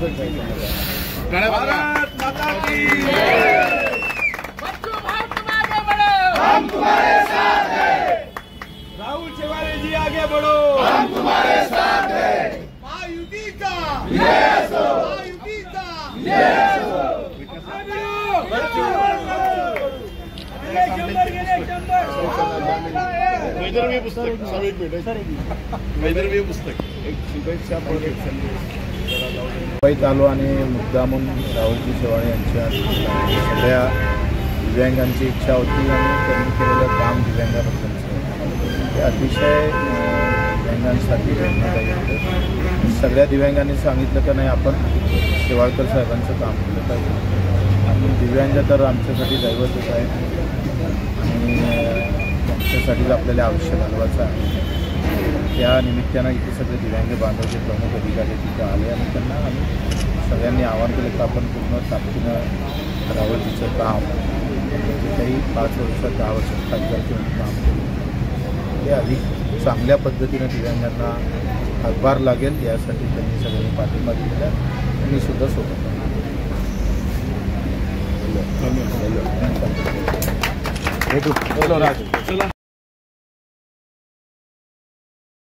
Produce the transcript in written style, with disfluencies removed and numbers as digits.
भारत माता की बच्चों भाई तुम आगे बढ़ो, हम तुम्हारे साथ हैं। राहुल शेवाले जी आगे बढ़ो, हम तुम्हारे साथ हैं। महायुति का यस हो, महायुति का यस हो। वैदर्भीय पुस्तक सर एक मिनिट वैदर्भीय पुस्तक एक शुभेच्छा मुंबईत आलो आणि मुद्दामून राहुलजी शेवाळे यांच्या सगळ्या दिव्यांगांची इच्छा होती आणि त्यांनी केलेलं काम दिव्यांगाबद्दलचं ते अतिशय दिव्यांगांसाठी करण्यात येतं. सगळ्या दिव्यांगांनी सांगितलं का नाही आपण शेवाळकर साहेबांचं काम केलं पाहिजे आणि दिव्यांग तर आमच्यासाठी दैवतच आहे आणि त्यांच्यासाठीच आपल्याला आयुष्य घालवायचं आहे. त्या निमित्तानं इथे सगळे दिव्यांग बांधवचे प्रमुख अधिकारी तिथे आले आणि त्यांना आम्ही सगळ्यांनी आवाहन केलं की आपण पूर्ण ताकदीनं राहुलजीचं काम काही 5 वर्षात 10 वर्षात खासदारचे काम केलं ते अधिक चांगल्या पद्धतीनं दिव्यांगांना हातभार लागेल यासाठी त्यांनी सगळ्यांनी पाठिंबा दिलेला त्यांनी सुद्धा सोबत चला